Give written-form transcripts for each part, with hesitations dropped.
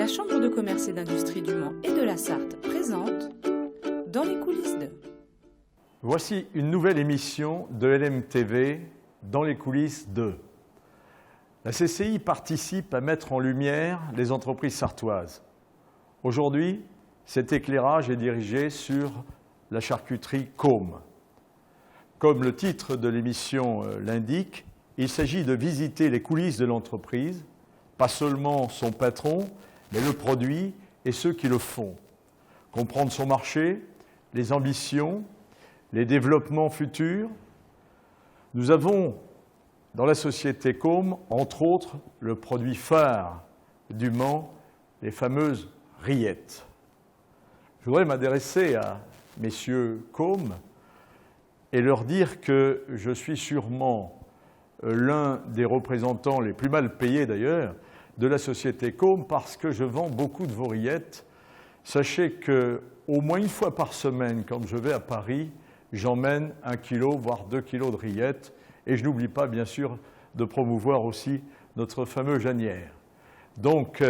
La Chambre de commerce et d'industrie du Mans et de la Sarthe présente Dans les coulisses de... Voici une nouvelle émission de LMTV, Dans les coulisses de... La CCI participe à mettre en lumière les entreprises sartoises. Aujourd'hui, cet éclairage est dirigé sur la charcuterie Côme. Comme le titre de l'émission l'indique, il s'agit de visiter les coulisses de l'entreprise, pas seulement son patron, mais le produit et ceux qui le font. Comprendre son marché, les ambitions, les développements futurs. Nous avons dans la société Côme, entre autres, le produit phare du Mans, les fameuses rillettes. Je voudrais m'adresser à messieurs Côme et leur dire que je suis sûrement l'un des représentants les plus mal payés d'ailleurs de la société Côme parce que je vends beaucoup de vos rillettes. Sachez qu'au moins une fois par semaine, quand je vais à Paris, j'emmène 1 kilo, voire 2 kilos de rillettes. Et je n'oublie pas, bien sûr, de promouvoir aussi notre fameux Janière. Donc,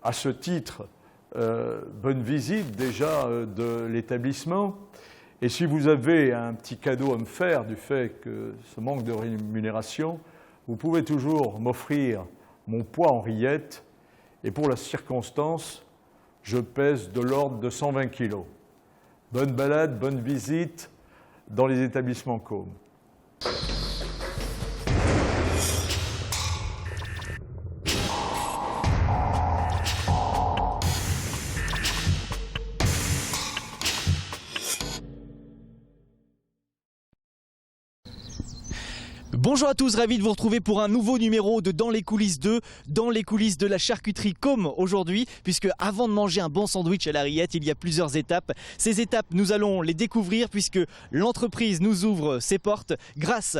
à ce titre, bonne visite déjà de l'établissement. Et si vous avez un petit cadeau à me faire du fait que ce manque de rémunération, vous pouvez toujours m'offrir mon poids en rillettes. Et pour la circonstance, je pèse de l'ordre de 120 kilos. Bonne balade, bonne visite dans les établissements Côme. Bonjour à tous, ravi de vous retrouver pour un nouveau numéro de Dans les coulisses 2, dans les coulisses de la charcuterie Côme aujourd'hui, puisque avant de manger un bon sandwich à la rillette, il y a plusieurs étapes. Ces étapes, nous allons les découvrir puisque l'entreprise nous ouvre ses portes grâce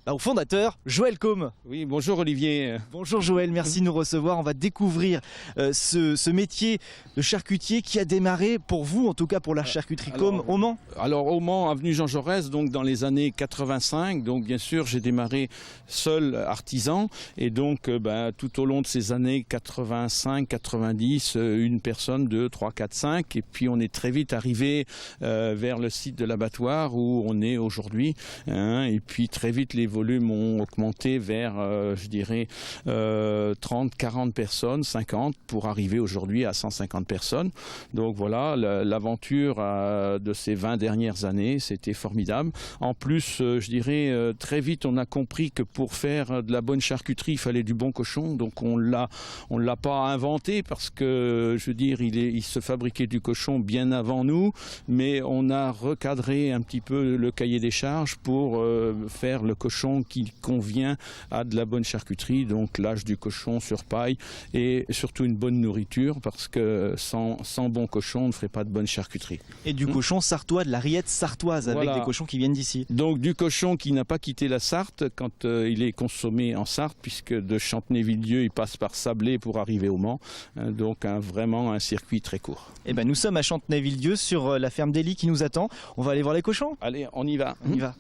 au fondateur, Joël Côme. Oui, bonjour Olivier. Bonjour Joël, merci de nous recevoir. On va découvrir ce métier de charcutier qui a démarré pour vous, en tout cas pour la charcuterie Côme, au Mans. Alors au Mans, avenue Jean Jaurès, donc dans les années 85. Donc bien sûr, j'ai démarré seul artisan. Et donc tout au long de ces années 85, 90, une personne, 2, 3, 4, 5. Et puis on est très vite arrivé vers le site de l'abattoir où on est aujourd'hui. Et puis très vite, les volumes ont augmenté vers, je dirais, 30, 40 personnes, 50, pour arriver aujourd'hui à 150 personnes. Donc voilà, l'aventure de ces 20 dernières années, c'était formidable. En plus, je dirais, très vite, on a compris que pour faire de la bonne charcuterie, il fallait du bon cochon. Donc on l'a pas inventé parce que, je veux dire, il se fabriquait du cochon bien avant nous, mais on a recadré un petit peu le cahier des charges pour faire le cochon qui convient à de la bonne charcuterie, donc l'âge du cochon sur paille et surtout une bonne nourriture parce que sans bon cochon on ne ferait pas de bonne charcuterie. Et du cochon sartois, de la rillette sartoise avec des cochons qui viennent d'ici. Donc du cochon qui n'a pas quitté la Sarthe quand il est consommé en Sarthe puisque de Chantenay-Villedieu il passe par Sablé pour arriver au Mans, donc vraiment un circuit très court. Et nous sommes à Chantenay-Villedieu sur la ferme d'Élie qui nous attend. On va aller voir les cochons. Allez, on y va. On y va.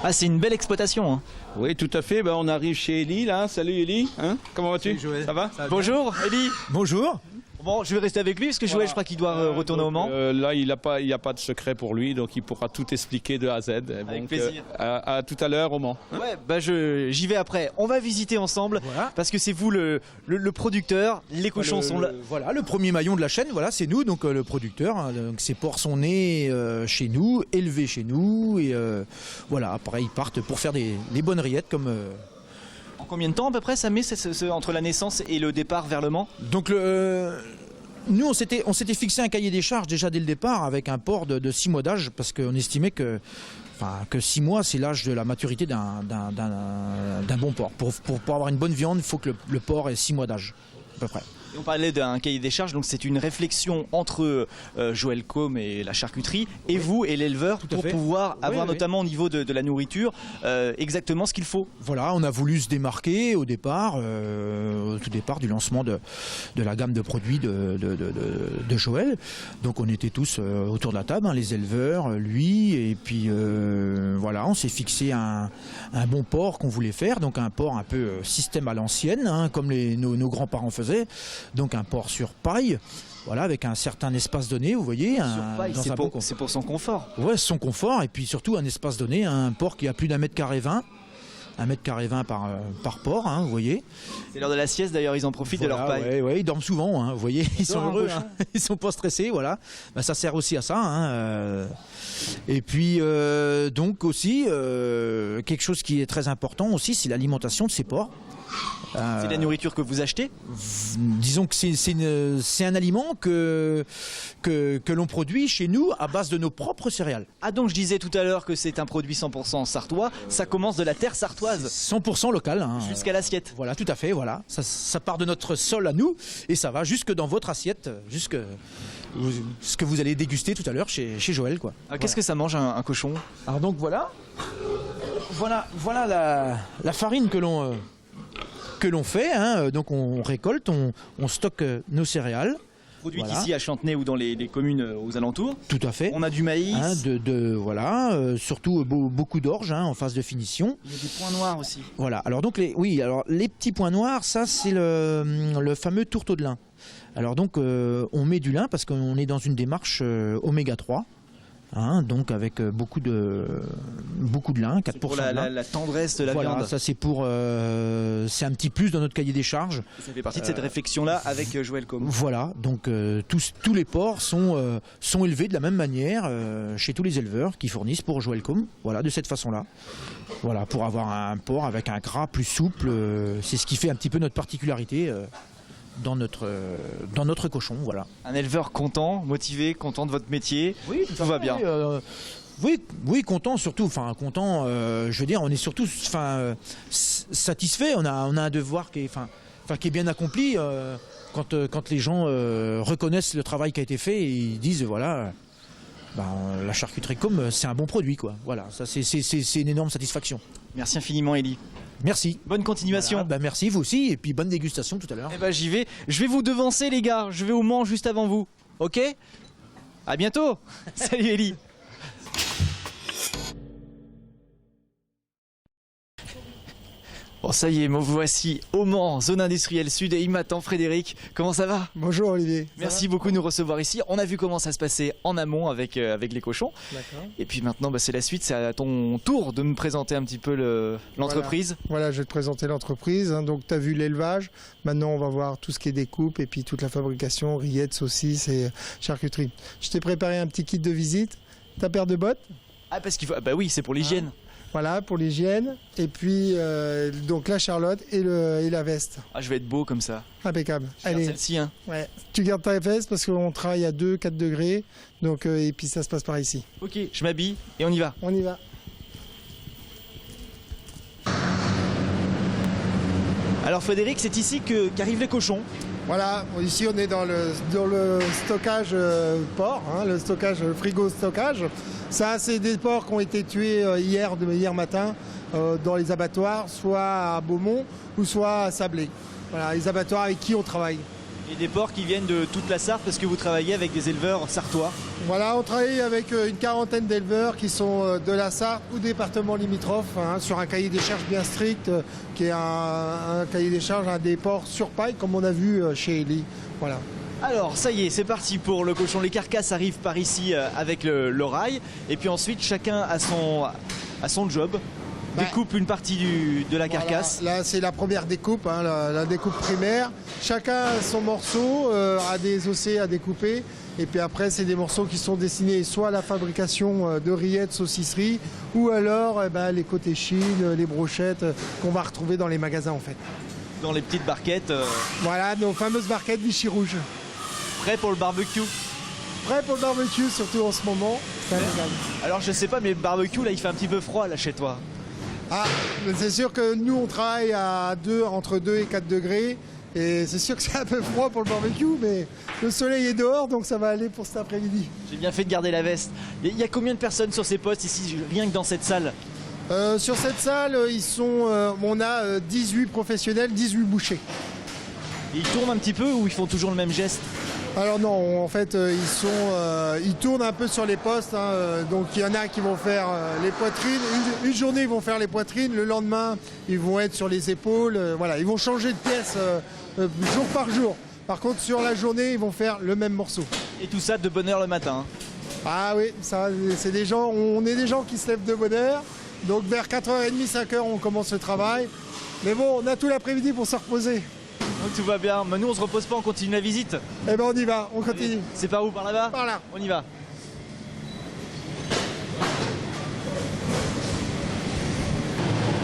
Ah, c'est une belle exploitation. Oui, tout à fait. On arrive chez Élie, là. Salut Élie. Comment vas-tu? Ça va? Bonjour Élie. Bonjour. Bon, je vais rester avec lui parce que Joël, je crois qu'il doit retourner au Mans. Là, il n'y a pas de secret pour lui, donc il pourra tout expliquer de A à Z. Avec plaisir. À tout à l'heure au Mans. Ouais, j'y vais après. On va visiter ensemble parce que c'est vous le producteur. Les cochons sont là. Voilà, le premier maillon de la chaîne, voilà, c'est nous, donc le producteur. Donc, ces porcs sont nés chez nous, élevés chez nous, et voilà, après ils partent pour faire des bonnes rillettes comme. En combien de temps à peu près ça met entre la naissance et le départ vers le Mans? Donc nous on s'était fixé un cahier des charges déjà dès le départ avec un porc de 6 mois d'âge parce qu'on estimait que 6 mois c'est l'âge de la maturité d'un bon porc. Pour avoir une bonne viande, il faut que le porc ait 6 mois d'âge à peu près. Et on parlait d'un cahier des charges, donc c'est une réflexion entre Joël Côme et la charcuterie, et vous et l'éleveur, Tout à pour fait. pouvoir avoir oui. notamment au niveau de la nourriture exactement ce qu'il faut. Voilà, on a voulu se démarquer au départ, au tout départ du lancement de la gamme de produits de Joël. Donc on était tous autour de la table, hein, les éleveurs, lui, et puis voilà, on s'est fixé un bon porc qu'on voulait faire, donc un porc un peu système à l'ancienne, hein, comme nos grands-parents faisaient, donc un porc sur paille. Voilà, avec un certain espace donné, vous voyez. C'est pour son confort. Ouais, son confort, et puis surtout un espace donné, un porc qui a plus d'1,20 m, 1,20 m par porc, hein, vous voyez. C'est l'heure de la sieste d'ailleurs, ils en profitent de leur paille. Ouais, ils dorment souvent, hein, vous voyez, ils sont dorment, heureux, cochon. hein, ils sont pas stressés, voilà. Bah, ça sert aussi à ça. Hein, Et puis donc aussi quelque chose qui est très important aussi, c'est l'alimentation de ces porcs. C'est de la nourriture que vous achetez? Disons que c'est un aliment que l'on produit chez nous à base de nos propres céréales. Ah, donc je disais tout à l'heure que c'est un produit 100% sartois, ça commence de la terre sartoise 100% local. Hein. jusqu'à l'assiette. Voilà, tout à fait, voilà. Ça part de notre sol à nous et ça va jusque dans votre assiette, jusque ce que vous allez déguster tout à l'heure chez Joël, quoi. Ah, qu'est-ce que ça mange un cochon? Alors donc voilà la farine que l'on fait, hein. Donc on récolte, on stocke nos céréales. Produite Voilà. ici à Chantenay ou dans les communes aux alentours. Tout à fait. On a du maïs. Hein, surtout beaucoup d'orge, hein, en phase de finition. Il y a des points noirs aussi. Voilà. Alors donc les petits points noirs, ça c'est le fameux tourteau de lin. Alors donc on met du lin parce qu'on est dans une démarche oméga 3. Hein, donc avec beaucoup de lin, 4% Pour de lin. la tendresse de la Voilà, viande. ça c'est c'est un petit plus dans notre cahier des charges. Ça fait partie de cette réflexion-là avec Joël Côme. Voilà, donc tous les porcs sont élevés de la même manière chez tous les éleveurs qui fournissent pour Joël Côme. Voilà, de cette façon-là. Voilà, pour avoir un porc avec un gras plus souple, c'est ce qui fait un petit peu notre particularité dans notre cochon. Voilà. Un éleveur content, motivé, content de votre métier. Oui, tout va bien. Oui, content surtout. Enfin, content. Je veux dire, on est surtout, satisfait. On a un devoir qui est bien accompli. Quand les gens reconnaissent le travail qui a été fait et ils disent voilà, la charcuterie Côme, c'est un bon produit, quoi. Voilà, ça c'est une énorme satisfaction. Merci infiniment, Élie. Merci. Bonne continuation. Voilà, merci vous aussi et puis bonne dégustation tout à l'heure. Eh ben j'y vais. Je vais vous devancer, les gars. Je vais au Mans juste avant vous. Ok? À bientôt. Salut, Élie. Bon, ça y est, me voici au Mans, zone industrielle sud, et il m'attend. Frédéric, comment ça va? Bonjour Olivier. Merci beaucoup de nous recevoir ici. On a vu comment ça se passait en amont avec les cochons. D'accord. Et puis maintenant, c'est la suite. C'est à ton tour de me présenter un petit peu l'entreprise. Voilà, je vais te présenter l'entreprise. Hein. Donc tu as vu l'élevage. Maintenant, on va voir tout ce qui est découpe et puis toute la fabrication, rillettes, saucisses et charcuterie. Je t'ai préparé un petit kit de visite. Ta paire de bottes. Ah, parce qu'il faut. Bah oui, c'est pour l'hygiène. Voilà, pour l'hygiène. Et puis donc la charlotte et la veste. Ah, je vais être beau comme ça. Impeccable. Je garde Allez, celle-ci, hein. ouais. Tu gardes ta veste parce qu'on travaille à 2-4 degrés. Donc, et puis ça se passe par ici. Ok, je m'habille et on y va. On y va. Alors Frédéric, c'est ici qu'arrivent les cochons. Voilà, ici on est dans le stockage porc, hein, le stockage frigo stockage. Ça, c'est des porcs qui ont été tués hier matin dans les abattoirs, soit à Beaumont ou soit à Sablé. Voilà, les abattoirs avec qui on travaille. Et des porcs qui viennent de toute la Sarthe parce que vous travaillez avec des éleveurs sartois. Voilà, on travaille avec une quarantaine d'éleveurs qui sont de la Sarthe ou départements limitrophes, hein, sur un cahier des charges bien strict, qui est un cahier des charges, des porcs sur paille, comme on a vu chez Élie. Voilà. Alors ça y est, c'est parti pour le cochon. Les carcasses arrivent par ici avec le rail. Et puis ensuite, chacun a son job. Découpe une partie de la carcasse. Voilà, là, c'est la première découpe, hein, la découpe primaire. Chacun a son morceau, a des ossets à découper. Et puis après, c'est des morceaux qui sont destinés soit à la fabrication de rillettes, saucisseries, ou alors les côtés chines, les brochettes qu'on va retrouver dans les magasins en fait. Dans les petites barquettes. Voilà, nos fameuses barquettes Vichy rouge. Prêt pour le barbecue. Prêt pour le barbecue, surtout en ce moment. Ça régale. Alors je sais pas, mais le barbecue, là, il fait un petit peu froid là chez toi. Ah, c'est sûr que nous, on travaille entre 2 et 4 degrés. Et c'est sûr que c'est un peu froid pour le barbecue, mais le soleil est dehors, donc ça va aller pour cet après-midi. J'ai bien fait de garder la veste. Il y a combien de personnes sur ces postes ici, rien que dans cette salle? Sur cette salle, on a 18 professionnels, 18 bouchers. Et ils tournent un petit peu ou ils font toujours le même geste? Alors non, en fait, ils tournent un peu sur les postes. Donc il y en a qui vont faire les poitrines. Une journée, ils vont faire les poitrines. Le lendemain, ils vont être sur les épaules. Voilà, ils vont changer de pièce jour par jour. Par contre, sur la journée, ils vont faire le même morceau. Et tout ça de bonne heure le matin. Ah oui, ça, c'est des gens. On est des gens qui se lèvent de bonne heure. Donc vers 4h30, 5h, on commence le travail. Mais bon, on a tout l'après-midi pour se reposer. Donc tout va bien. Mais nous, on se repose pas, on continue la visite. Eh ben on y va, on continue. C'est par où? Par là-bas? Par là. On y va.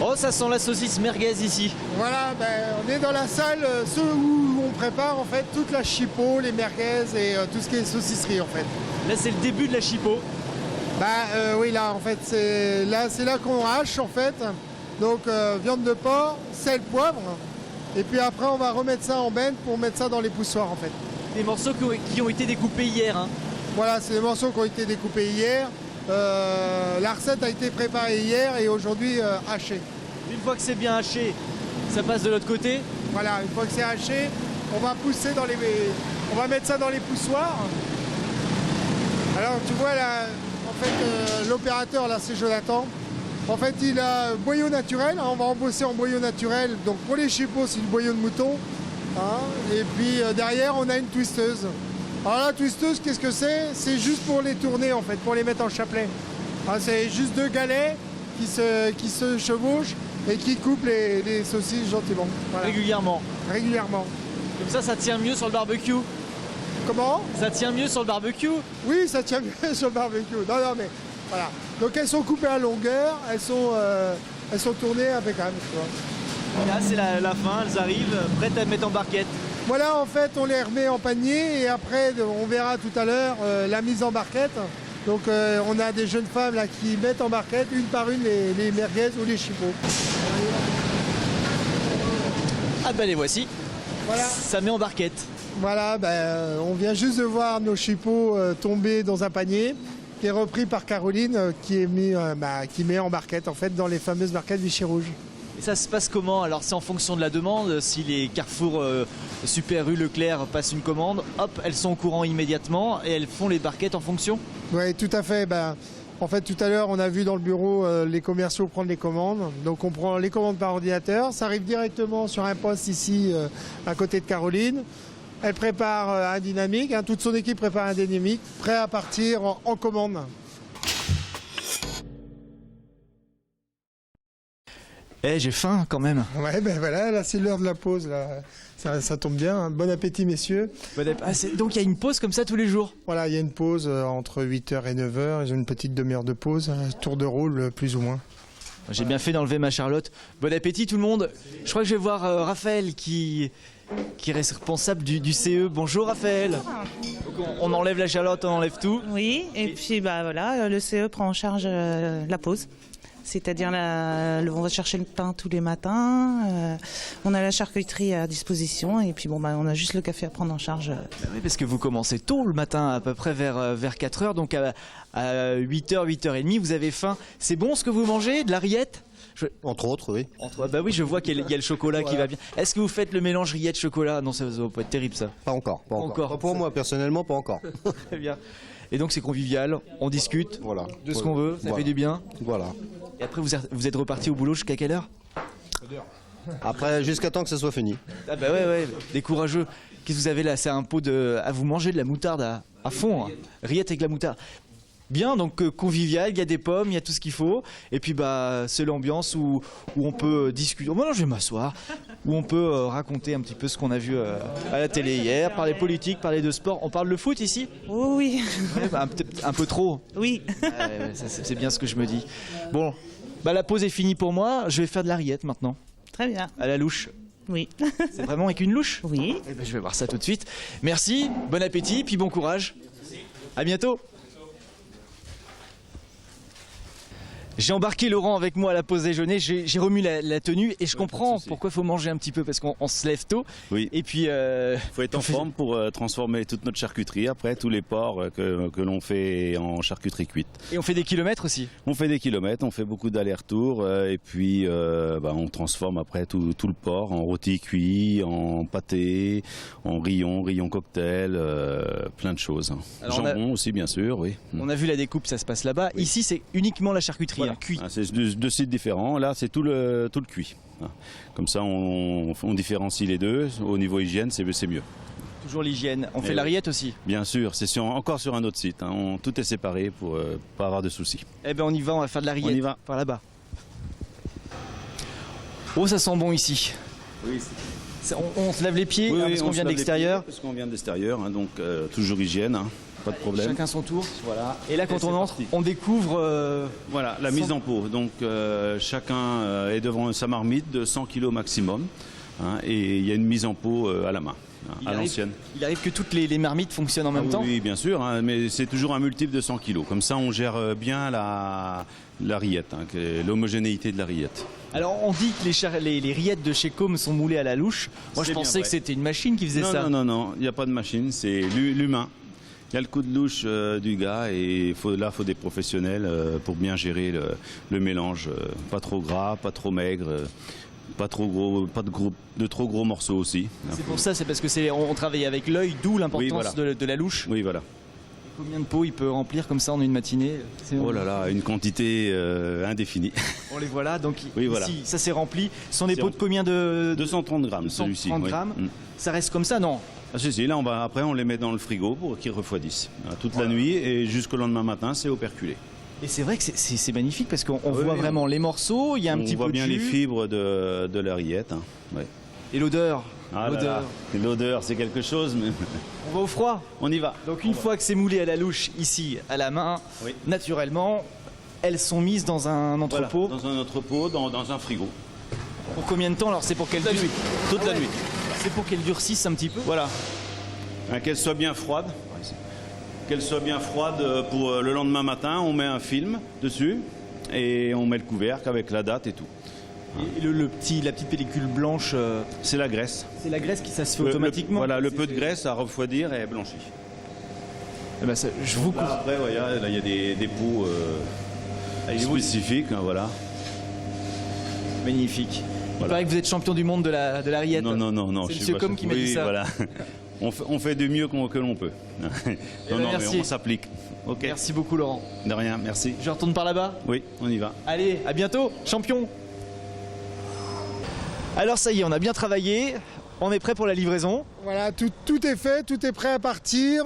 Oh, ça sent la saucisse merguez ici. Voilà, on est dans la salle où on prépare en fait toute la chipot, les merguez et tout ce qui est saucisserie en fait. Là, c'est le début de la chipot. Oui, là en fait, c'est là qu'on hache en fait. Donc viande de porc, sel, poivre. Et puis après, on va remettre ça en benne pour mettre ça dans les poussoirs en fait. Des morceaux qui ont été découpés hier. Hein. Voilà, c'est des morceaux qui ont été découpés hier. La recette a été préparée hier et aujourd'hui hachée. Une fois que c'est bien haché, ça passe de l'autre côté. Voilà, une fois que c'est haché, on va pousser on va mettre ça dans les poussoirs. Alors tu vois là, en fait, l'opérateur là, c'est Jonathan. En fait, il a boyau naturel. On va embosser en boyau naturel. Donc pour les chipots, c'est du boyau de mouton. Et puis derrière, on a une twisteuse. Alors la twisteuse, qu'est-ce que c'est? C'est juste pour les tourner en fait, pour les mettre en chapelet. C'est juste deux galets qui se chevauchent et qui coupent les saucisses gentiment. Voilà. Régulièrement. Régulièrement. Comme ça tient mieux sur le barbecue. Comment? Ça tient mieux sur le barbecue? Oui, ça tient mieux sur le barbecue. Non, mais voilà. Donc elles sont coupées à longueur, elles sont tournées impeccable. Là, c'est la fin, elles arrivent, prêtes à mettre en barquette. Voilà, en fait, on les remet en panier et après, on verra tout à l'heure la mise en barquette. Donc, on a des jeunes femmes là qui mettent en barquette une par une les merguez ou les chipots. Ah ben les voici. Voilà. Ça met en barquette. Voilà, on vient juste de voir nos chipots tomber dans un panier qui est repris par Caroline qui met en barquette en fait dans les fameuses barquettes Vichy Rouge. Et ça se passe comment? Alors c'est en fonction de la demande. Si les Carrefour Super U Leclerc passent une commande, hop, elles sont au courant immédiatement et elles font les barquettes en fonction? Oui, tout à fait. En fait, tout à l'heure, on a vu dans le bureau les commerciaux prendre les commandes. Donc on prend les commandes par ordinateur. Ça arrive directement sur un poste ici à côté de Caroline. Elle prépare un dynamique, toute son équipe prépare un dynamique, prêt à partir en commande. J'ai faim quand même. Ouais, voilà, là c'est l'heure de la pause. Là. Ça tombe bien. Hein. Bon appétit, messieurs. Donc il y a une pause comme ça tous les jours? Voilà, il y a une pause entre 8h et 9h. J'ai une petite demi-heure de pause, un tour de rôle plus ou moins. J'ai bien fait d'enlever ma Charlotte. Bon appétit tout le monde. Je crois que je vais voir Raphaël qui est responsable du CE. Bonjour Raphaël. Donc on enlève la Charlotte, on enlève tout. Oui, et puis voilà, le CE prend en charge la pause. C'est-à-dire on va chercher le pain tous les matins, on a la charcuterie à disposition et puis on a juste le café à prendre en charge. Oui, parce que vous commencez tôt le matin, à peu près vers 4h, donc à 8h, 8h30, vous avez faim. C'est bon ce que vous mangez? De la rillette? Entre autres, oui. Oui, je vois qu'il y a le chocolat qui va bien. Est-ce que vous faites le mélange rillette-chocolat? Non, ça va pas être terrible ça. Pas encore. Pas pour moi, personnellement, pas encore. Très bien. Et donc c'est convivial, on discute de ce qu'on veut, ça fait du bien. Voilà. Et après vous êtes reparti au boulot jusqu'à quelle heure? Après, jusqu'à temps que ça soit fini. Ah bah ouais, des courageux. Qu'est-ce que vous avez là? C'est un pot à vous manger de la moutarde à fond, hein. Rillette avec la moutarde. Bien, donc convivial, il y a des pommes, il y a tout ce qu'il faut. Et puis c'est l'ambiance où on peut discuter. Maintenant je vais m'asseoir. Où on peut raconter un petit peu ce qu'on a vu à la télé hier, parler politique, parler de sport. On parle de foot ici? Oui. Ouais, un peu trop. Oui. C'est bien ce que je me dis. Bon, la pause est finie pour moi. Je vais faire de la rillette maintenant. Très bien. À la louche. Oui. C'est vraiment avec une louche? Oui. Je vais voir ça tout de suite. Merci, bon appétit, puis bon courage. À bientôt. J'ai embarqué Laurent avec moi à la pause déjeuner, j'ai remis la tenue et je pas de comprends souci. pourquoi il faut manger un petit peu parce qu'on se lève tôt. Oui. Et puis, Il faut être en forme pour transformer toute notre charcuterie après, tous les porcs que l'on fait en charcuterie cuite. Et on fait des kilomètres aussi. On fait des kilomètres, on fait beaucoup d'allers-retours et puis on transforme après tout le porc en rôti cuit, en pâté, en rillon cocktail, plein de choses. Alors, Jambon aussi bien sûr, oui. On a vu la découpe, ça se passe là-bas. Oui. Ici, c'est uniquement la charcuterie, Voilà. cuit. Ah, c'est deux sites différents. Là, c'est tout le cuit. Ah. Comme ça, on différencie les deux. Au niveau hygiène, c'est mieux. Toujours l'hygiène. On fait oui. la rillette aussi. Bien sûr, c'est encore sur un autre site. Hein. Tout est séparé pour pas avoir de soucis. Eh ben on y va, on va faire de la rillette. On y va. Par là-bas. Oh, ça sent bon ici. Oui, On se lave les pieds hein, parce qu'on vient de l'extérieur. Parce qu'on vient de l'extérieur, hein, donc toujours hygiène, hein, pas de problème. Chacun son tour. Voilà. Et là, quand c'est on entre, parti. on découvre. Voilà, la mise en pot. Donc chacun est devant sa marmite de 100 kg maximum. Hein, et il y a une mise en pot à la main, hein, à l'ancienne. Il arrive que toutes les marmites fonctionnent en même temps. Oui, bien sûr, hein, mais c'est toujours un multiple de 100 kg. Comme ça, on gère bien la rillette, hein, l'homogénéité de la rillette. Alors, on dit que les rillettes de chez Com sont moulées à la louche. Moi, je C'est pensais bien que vrai. c'était une machine qui faisait ça. Non, il n'y a pas de machine, c'est l'humain. Il y a le coup de louche du gars et il faut des professionnels pour bien gérer le mélange. Pas trop gras, pas trop maigre, pas trop gros, pas de trop gros morceaux aussi. C'est pour ça, c'est parce que on travaille avec l'œil, d'où l'importance voilà. de la louche. Oui, voilà. Combien de pots il peut remplir comme ça en une matinée? Oh là là, une quantité indéfinie. On les voit là, donc Oui, ici, voilà. ça c'est rempli. Ce sont des C'est pots de combien de 230 grammes 230 celui-ci. grammes. Oui. Ça reste comme ça, non? Ah, si, là après on les met dans le frigo pour qu'ils refroidissent. Toute la nuit et jusqu'au lendemain matin c'est operculé. Et c'est vrai que c'est magnifique parce qu'on Oui, voit oui. vraiment les morceaux, il y a un On petit voit peu de bien jus. les fibres de la rillette. Hein. Ouais. Et l'odeur. Ah là L'odeur. là, l'odeur c'est quelque chose, mais On va au froid. on y va. Donc une fois que c'est moulé à la louche ici à la main, Oui. naturellement, elles sont mises dans un entrepôt. Voilà, dans un entrepôt, dans un frigo. Pour combien de temps? Alors c'est pour qu'elles Toute la nuit. Toute la nuit. C'est pour qu'elles durcissent un petit peu. Voilà. Hein, qu'elle soit bien froide. Qu'elle soit bien froide pour le lendemain matin, on met un film dessus et on met le couvercle avec la date et tout. Et la petite pellicule blanche, C'est la graisse. c'est la graisse qui ça se fait automatiquement. Voilà, le peu de graisse à refroidir et blanchit. Eh ben, je vous Là, après, ouais, là, il y a des pots spécifiques, hein, voilà. Magnifique. Il Voilà. paraît que vous êtes champion du monde de la rillette. Non. C'est je Monsieur suis pas Com sûr. qui m'a dit Oui, ça. Voilà. On fait du mieux que l'on peut. ben, mais merci. on s'applique. Ok. Merci beaucoup Laurent. De rien, merci. Je retourne par là-bas. Oui, on y va. Allez, à bientôt, champion. Alors ça y est, on a bien travaillé. On est prêt pour la livraison. Voilà, tout est fait, tout est prêt à partir.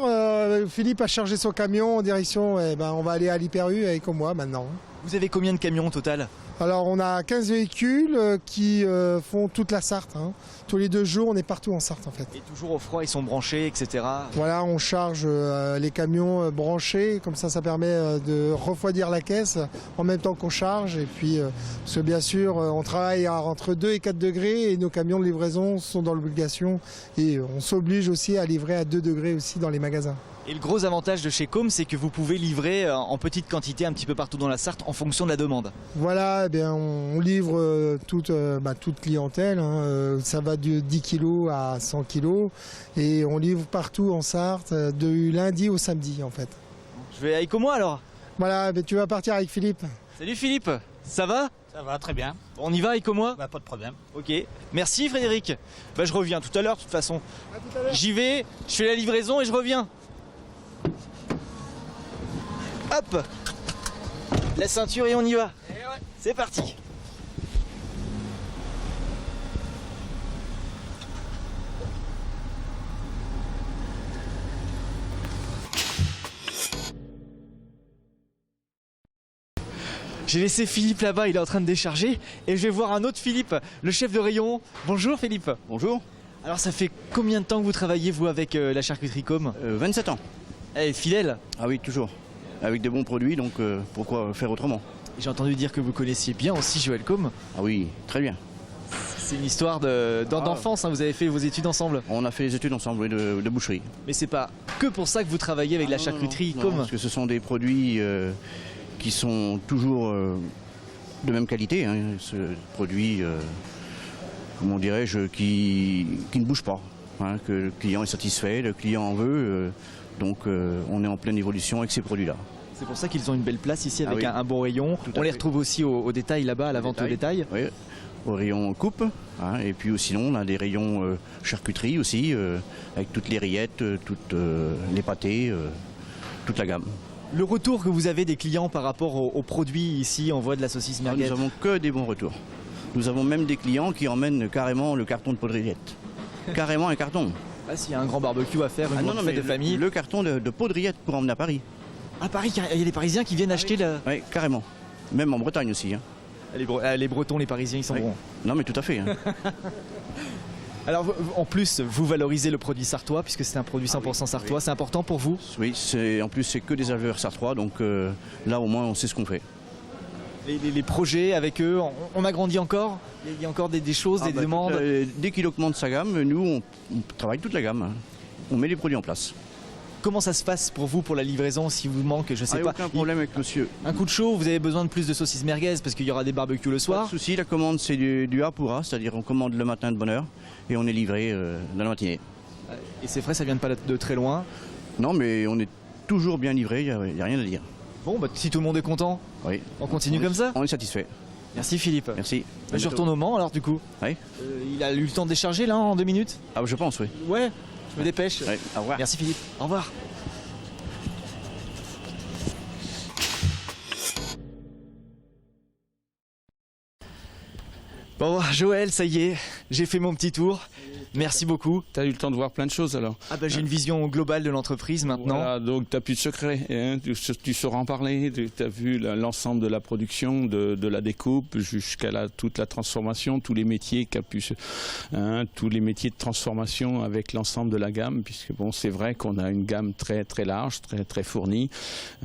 Philippe a chargé son camion en direction, on va aller à l'Hyper-U avec moi maintenant. Vous avez combien de camions au total? Alors on a 15 véhicules qui font toute la Sarthe. Hein. Tous les 2 jours, on est partout en Sarthe en fait. Et toujours au froid, ils sont branchés, etc. Voilà, on charge les camions branchés, comme ça permet de refroidir la caisse en même temps qu'on charge. Et puis, parce que bien sûr, on travaille entre 2 et 4 degrés et nos camions de livraison sont dans l'obligation. Et on s'oblige aussi à livrer à 2 degrés aussi dans les magasins. Et le gros avantage de chez Com, c'est que vous pouvez livrer en petite quantité un petit peu partout dans la Sarthe en fonction de la demande. Voilà, on livre toute clientèle. Hein. Ça va de 10 kg à 100 kg. Et on livre partout en Sarthe, de lundi au samedi en fait. Je vais avec moi alors. Voilà, tu vas partir avec Philippe. Salut Philippe, ça va? Ça va, très bien. On y va avec moi? Bah, pas de problème. Ok, merci Frédéric. Bah, je reviens tout à l'heure de toute façon. J'y vais, je fais la livraison et je reviens. Hop, la ceinture et on y va. C'est parti. J'ai laissé Philippe là-bas, il est en train de décharger. Et je vais voir un autre Philippe, le chef de rayon. Bonjour Philippe. Bonjour. Alors ça fait combien de temps que vous travaillez vous avec la charcuterie Com? 27 ans. Fidèle. Ah oui, toujours. Avec de bons produits, donc pourquoi faire autrement? J'ai entendu dire que vous connaissiez bien aussi Joël Com. Ah oui, très bien. C'est une histoire d'enfance, hein, vous avez fait vos études ensemble. On a fait les études ensemble, oui, de boucherie. Mais c'est pas que pour ça que vous travaillez avec la charcuterie non, Com. parce que ce sont des produits qui sont toujours de même qualité, hein, ce produit, comment dirais-je, qui ne bouge pas, hein, que le client est satisfait, le client en veut, donc on est en pleine évolution avec ces produits-là. C'est pour ça qu'ils ont une belle place ici avec oui. un beau rayon. On les retrouve aussi au détail là-bas, à la vente au détail. Oui, au rayon coupe, hein, et puis sinon on a des rayons charcuterie aussi, avec toutes les rillettes, toutes les pâtés, toute la gamme. Le retour que vous avez des clients par rapport aux produits ici, on voit de la saucisse merguez. Nous n'avons que des bons retours. Nous avons même des clients qui emmènent carrément le carton de pot de rillettes. Carrément un carton. Ah, s'il y a un grand barbecue à faire, une grande fête de famille. Le carton de pot de rillettes pour emmener à Paris. À Paris, il y a des Parisiens qui viennent acheter le... Oui, carrément. Même en Bretagne aussi. Hein. Les Bretons, les Parisiens, ils sont bons. Non mais tout à fait. Hein. Alors en plus, vous valorisez le produit sartois puisque c'est un produit 100% sartois. Oui. C'est important pour vous? Oui, en plus c'est que des éleveurs sartois, donc là au moins on sait ce qu'on fait. Les projets avec eux, on agrandit encore? Il y a encore des choses, des demandes? Dès qu'il augmente sa gamme, nous on travaille toute la gamme. Hein. On met les produits en place. Comment ça se passe pour vous pour la livraison si vous manque, je sais pas? Aucun problème avec monsieur. Un coup de chaud, vous avez besoin de plus de saucisses merguez parce qu'il y aura des barbecues le soir? Pas de souci, la commande c'est du A pour A, c'est-à-dire on commande le matin de bonne heure et on est livré dans la matinée. Et c'est vrai, ça vient de pas de très loin? Non mais on est toujours bien livré, il n'y a rien à dire. Bon, si tout le monde est content, oui. On continue comme ça? On est satisfait. Merci Philippe. Merci. Je retourne au Mans alors du coup. Oui. Il a eu le temps de décharger là en 2 minutes? Ah je pense oui. Ouais, je me dépêche. Oui. Au revoir. Merci Philippe. Au revoir. Bon, Joël, ça y est, j'ai fait mon petit tour. Merci beaucoup. Tu as eu le temps de voir plein de choses alors? Ah bah j'ai une vision globale de l'entreprise maintenant. Voilà, donc tu n'as plus de secret, hein, tu sauras en parler, tu as vu l'ensemble de la production, de la découpe jusqu'à toute la transformation, tous les métiers tous les métiers de transformation avec l'ensemble de la gamme, puisque bon c'est vrai qu'on a une gamme très très large, très très fournie,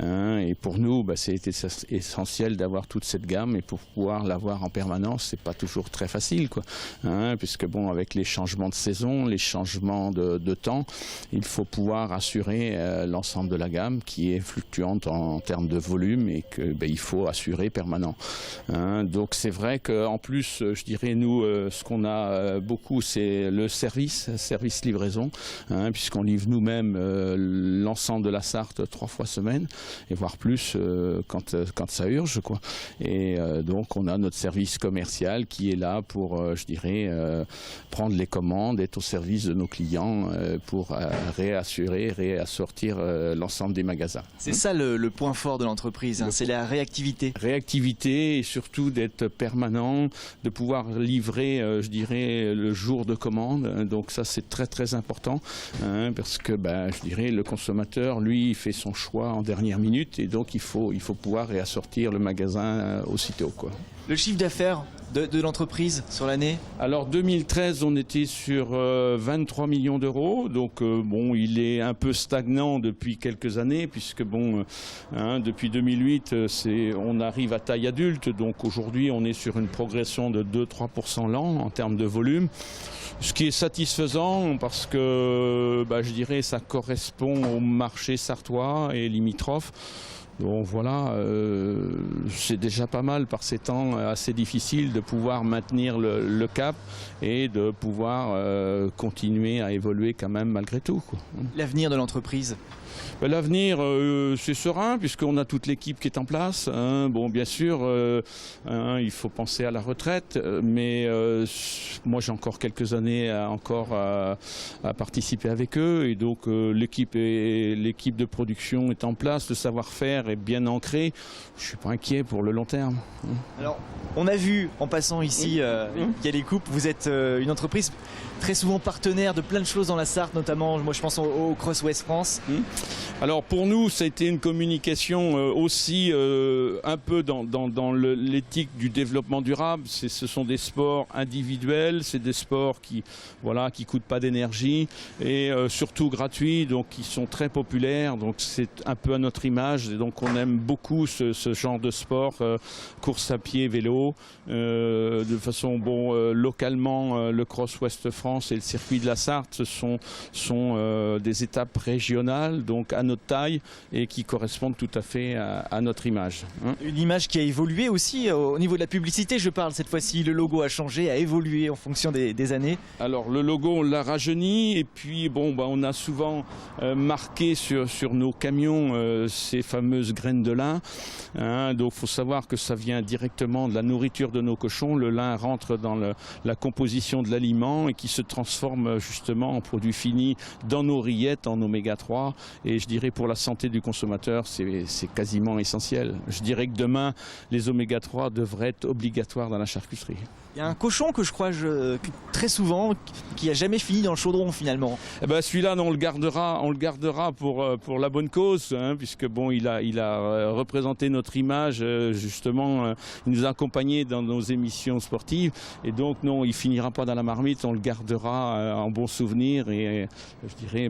hein, et pour nous c'est essentiel d'avoir toute cette gamme, et pour pouvoir l'avoir en permanence c'est pas toujours très facile quoi, hein, puisque bon avec les changements de saison, les changements de temps, il faut pouvoir assurer l'ensemble de la gamme qui est fluctuante en termes de volume et que il faut assurer permanent. Hein, donc c'est vrai qu'en plus, je dirais nous, ce qu'on a beaucoup, c'est le service livraison, hein, puisqu'on livre nous-mêmes l'ensemble de la Sarthe 3 fois semaine, et voire plus quand ça urge quoi. Et donc on a notre service commercial qui est là pour, je dirais, prendre les commandes, être au service de nos clients pour réassortir l'ensemble des magasins. C'est ça le point fort de l'entreprise, hein, c'est la réactivité. Réactivité et surtout d'être permanent, de pouvoir livrer, je dirais, le jour de commande. Donc ça c'est très très important, hein, parce que je dirais le consommateur, lui, il fait son choix en dernière minute et donc il faut pouvoir réassortir le magasin aussitôt quoi. Le chiffre d'affaires de l'entreprise sur l'année? Alors 2013, on était sur 23 millions d'euros, donc bon, il est un peu stagnant depuis quelques années, puisque bon, depuis 2008, on arrive à taille adulte, donc aujourd'hui on est sur une progression de 2-3% l'an en termes de volume. Ce qui est satisfaisant parce que je dirais ça correspond au marché sartois et limitrophes. Donc voilà, c'est déjà pas mal par ces temps assez difficiles de pouvoir maintenir le cap et de pouvoir continuer à évoluer quand même malgré tout, quoi. L'avenir de l'entreprise? L'avenir, c'est serein puisqu'on a toute l'équipe qui est en place. Hein. Bon, bien sûr, il faut penser à la retraite, mais moi j'ai encore quelques années à participer avec eux, et donc l'équipe de production est en place, le savoir-faire est bien ancré. Je suis pas inquiet pour le long terme. Alors, on a vu en passant ici, il y a les coupes. Vous êtes une entreprise très souvent partenaire de plein de choses dans la Sarthe, notamment, moi je pense au Cross West France. Alors pour nous, ça a été une communication aussi un peu dans l'éthique du développement durable. Ce sont des sports individuels, c'est des sports qui coûtent pas d'énergie et surtout gratuits, donc qui sont très populaires. Donc c'est un peu à notre image, et donc donc on aime beaucoup ce genre de sport, course à pied, vélo. De façon, localement, le Cross Ouest France et le circuit de la Sarthe, ce sont des étapes régionales, donc à notre taille et qui correspondent tout à fait à notre image. Une image qui a évolué aussi au niveau de la publicité, je parle cette fois-ci. Le logo a changé, a évolué en fonction des années. Alors le logo, on l'a rajeuni et puis on a souvent marqué sur nos camions ces fameuses graines de lin. Donc il faut savoir que ça vient directement de la nourriture de nos cochons. Le lin rentre dans la composition de l'aliment et qui se transforme justement en produit fini dans nos rillettes en oméga 3. Et je dirais pour la santé du consommateur, c'est quasiment essentiel. Je dirais que demain, les oméga 3 devraient être obligatoires dans la charcuterie. Il y a un cochon que je crois très souvent qui n'a jamais fini dans le chaudron finalement. Celui-là, on le gardera pour la bonne cause, puisque il a représenté notre image justement. Il nous a accompagnés dans nos émissions sportives et donc non, il finira pas dans la marmite. On le gardera en bon souvenir et je dirais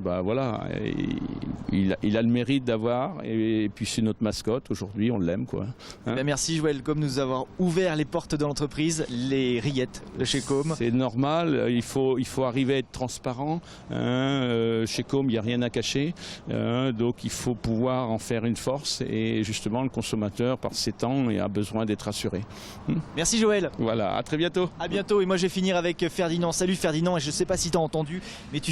il a le mérite d'avoir et puis c'est notre mascotte aujourd'hui. On l'aime quoi. Merci Joël Côme de nous avoir ouvert les portes de l'entreprise. Les rillettes de chez Côme. C'est normal, il faut arriver à être transparent. Chez Côme, il n'y a rien à cacher. Donc il faut pouvoir en faire une force et justement le consommateur, par ces temps, a besoin d'être rassuré. Merci Joël. Voilà, à très bientôt. À bientôt et moi je vais finir avec Ferdinand. Salut Ferdinand, et je ne sais pas si tu as entendu, mais tu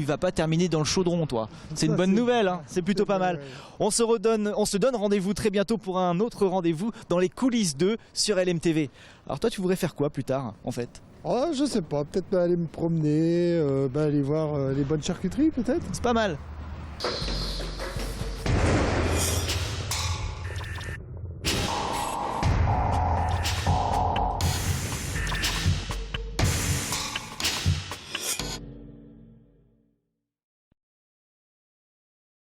vas pas terminer dans le chaudron toi. C'est une bonne nouvelle, c'est plutôt pas mal. On se donne rendez-vous très bientôt pour un autre rendez-vous dans les coulisses 2 sur LMTV. Alors toi tu voudrais faire quoi plus tard en fait? Je sais pas, peut-être aller me promener, aller voir les bonnes charcuteries peut-être. C'est pas mal.